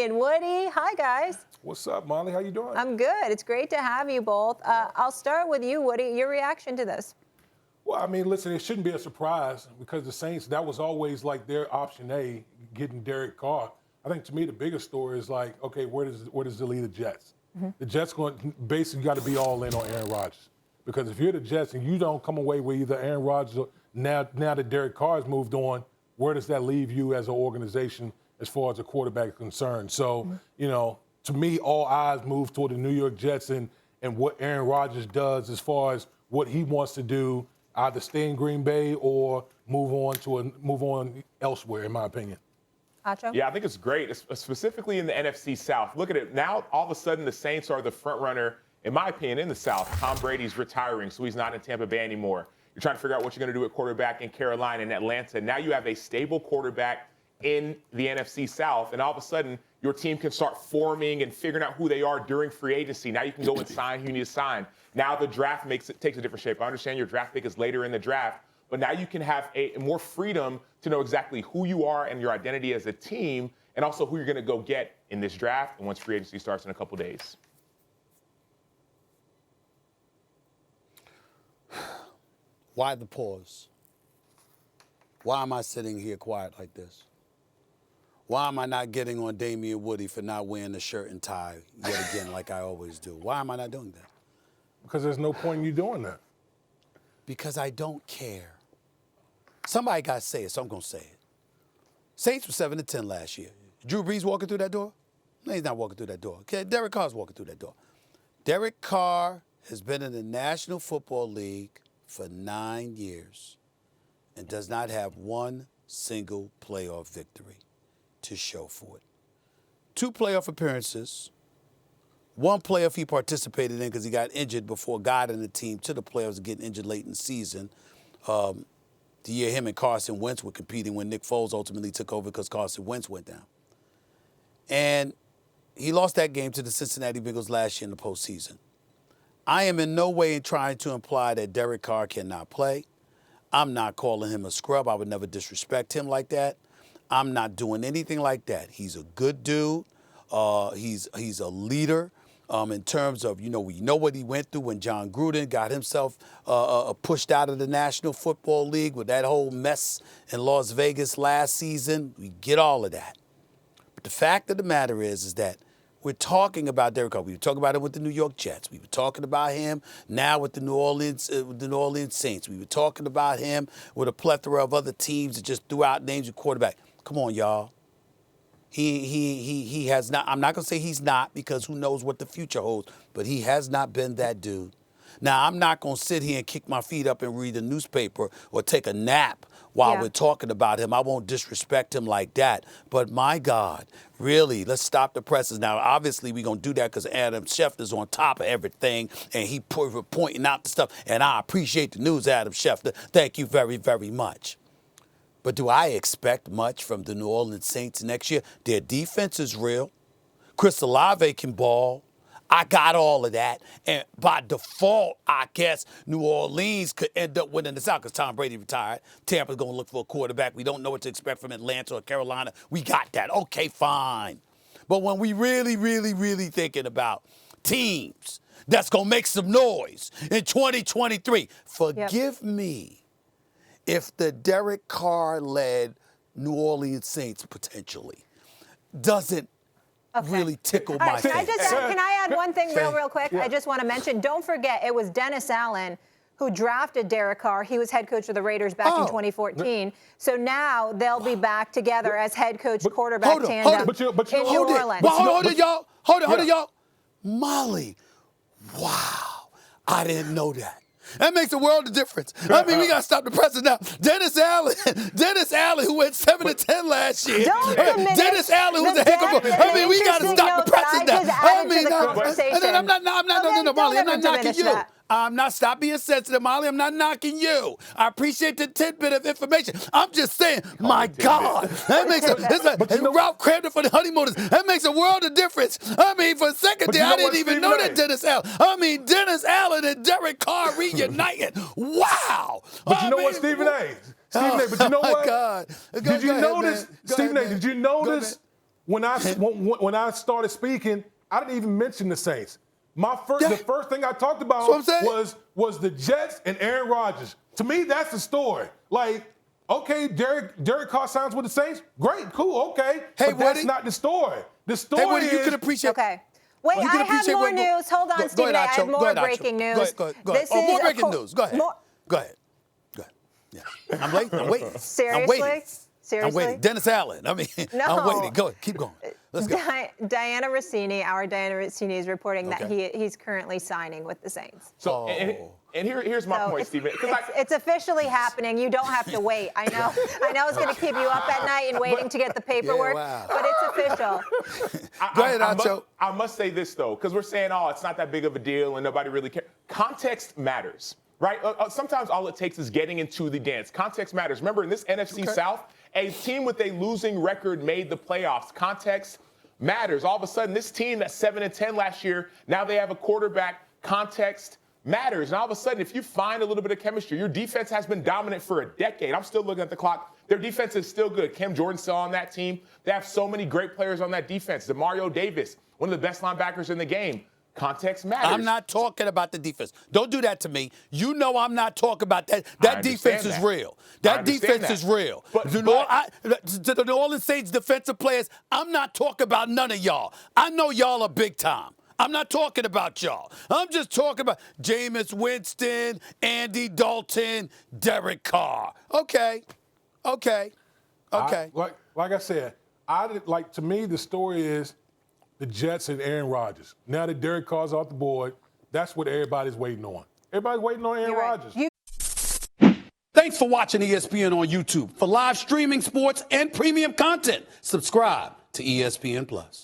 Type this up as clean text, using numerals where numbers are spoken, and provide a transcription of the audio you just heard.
Damien Woody. Hi, guys. What's up, Molly? How you doing? I'm good. It's great to have you both. I'll start with you, Woody. Your reaction to this? Well, I mean, listen, it shouldn't be a surprise because the Saints, that was always like their option A, getting Derek Carr. I think to me the biggest story is like, okay, where does the lead the Jets? Mm-hmm. The Jets basically got to be all in on Aaron Rodgers, because if you're the Jets and you don't come away with either Aaron Rodgers or now that Derek Carr has moved on, where does that leave you as an organization as far as a quarterback is concerned? So, to me, all eyes move toward the New York Jets and what Aaron Rodgers does as far as what he wants to do, either stay in Green Bay or move on elsewhere, in my opinion. Acho? Yeah, I think it's great, specifically in the NFC South. Look at it. Now, all of a sudden, the Saints are the front runner, in my opinion, in the South. Tom Brady's retiring, so he's not in Tampa Bay anymore. You're trying to figure out what you're going to do at quarterback in Carolina and Atlanta. Now you have a stable quarterback in the NFC South, and all of a sudden, your team can start forming and figuring out who they are during free agency. Now you can go and sign who you need to sign. Now the draft takes a different shape. I understand your draft pick is later in the draft, but now you can have more freedom to know exactly who you are and your identity as a team, and also who you're going to go get in this draft and once free agency starts in a couple days. Why the pause? Why am I sitting here quiet like this? Why am I not getting on Damien Woody for not wearing the shirt and tie yet again like I always do? Why am I not doing that? Because there's no point in you doing that. Because I don't care. Somebody got to say it, so I'm going to say it. Saints were 7-10 last year. Drew Brees walking through that door? No, he's not walking through that door. Okay, Derek Carr's walking through that door. Derek Carr has been in the National Football League for 9 years and does not have one single playoff victory to show for it. 2 playoff appearances. 1 playoff he participated in because he got injured before guiding the team to the playoffs and getting injured late in the season. The year him and Carson Wentz were competing when Nick Foles ultimately took over because Carson Wentz went down. And he lost that game to the Cincinnati Bengals last year in the postseason. I am in no way trying to imply that Derek Carr cannot play. I'm not calling him a scrub. I would never disrespect him like that. I'm not doing anything like that. He's a good dude. He's a leader. In terms of, we know what he went through when John Gruden got himself pushed out of the National Football League with that whole mess in Las Vegas last season. We get all of that. But the fact of the matter is that we're talking about Derek Carr. We were talking about it with the New York Jets. We were talking about him now with the New Orleans Saints. We were talking about him with a plethora of other teams that just threw out names of quarterback. Come on, y'all. He has not. I'm not going to say he's not, because who knows what the future holds, but he has not been that dude. Now, I'm not going to sit here and kick my feet up and read a newspaper or take a nap while we're talking about him. I won't disrespect him like that. But my God, really, let's stop the presses. Now, obviously, we're going to do that because Adam Schefter's on top of everything, and he pointing out the stuff. And I appreciate the news, Adam Schefter. Thank you very, very much. But do I expect much from the New Orleans Saints next year? Their defense is real. Chris Olave can ball. I got all of that. And by default, I guess New Orleans could end up winning the South because Tom Brady retired. Tampa's going to look for a quarterback. We don't know what to expect from Atlanta or Carolina. We got that. Okay, fine. But when we really, really, really thinking about teams that's going to make some noise in 2023, forgive me if the Derek Carr-led New Orleans Saints potentially doesn't really tickle my fancy. Can I add one thing real quick? Yeah. I just want to mention, don't forget, it was Dennis Allen who drafted Derek Carr. He was head coach of the Raiders back in 2014. So now they'll be back together as head coach quarterback tandem in New Orleans. Hold it, y'all. Hold it, y'all. Molly, wow, I didn't know that. That makes a world of difference. I mean, we got to stop the presses now. Dennis Allen, who went 7-10 last year. Dennis Allen, who's a heck of a. I mean, we got to stop the presses now. I mean, I'm not, Molly, I'm not knocking you. Stop being sensitive, Molly. I'm not knocking you. I appreciate the tidbit of information. I'm just saying, my God, that makes Ralph Cramden for the honeymooners. That makes a world of difference. I mean, for a second there, I didn't even know that Dennis Allen. I mean, Dennis Allen and Derek Carr reunited. Wow. But you know what, Stephen A? But you know what? God. Did you notice, Stephen A, did you notice when I started speaking, I didn't even mention the Saints. The first thing I talked about was the Jets and Aaron Rodgers. To me, that's the story. Like, okay, Derek Carr signs with the Saints. Great, cool, okay. Hey, but that's not the story. The story Woody, you can appreciate. Okay. Wait, I have more news. Hold on, Stephen. I have more breaking news. Go ahead. More breaking news. Go ahead. Go ahead. Yeah. I'm waiting. Seriously? I'm waiting. Dennis Allen. I'm waiting. Go ahead. Keep going. Let's go. Diana Rossini, our Diana Rossini, is reporting that he's currently signing with the Saints. So, and here's my point, Stephen. It's officially happening. You don't have to wait. I know it's going to keep you up at night and waiting to get the paperwork, but it's official. Go ahead, Acho. I must say this, though, because we're saying, it's not that big of a deal and nobody really cares. Context matters, right? Sometimes all it takes is getting into the dance. Context matters. Remember, in this NFC South, a team with a losing record made the playoffs. Context matters. All of a sudden, this team that's 7-10 last year, now they have a quarterback. Context matters. And all of a sudden, if you find a little bit of chemistry, your defense has been dominant for a decade. I'm still looking at the clock. Their defense is still good. Cam Jordan's still on that team. They have so many great players on that defense. DeMario Davis, one of the best linebackers in the game. Context matters. I'm not talking about the defense. Don't do that to me. You know I'm not talking about that. That defense is real. That defense is real. To the New Orleans Saints defensive players, I'm not talking about none of y'all. I know y'all are big time. I'm not talking about y'all. I'm just talking about Jameis Winston, Andy Dalton, Derek Carr. Okay. Like I said, to me, the story is the Jets and Aaron Rodgers. Now that Derek Carr's off the board, that's what everybody's waiting on. Everybody's waiting on Aaron Rodgers. Thanks for watching ESPN on YouTube. For live streaming sports and premium content, subscribe to ESPN+.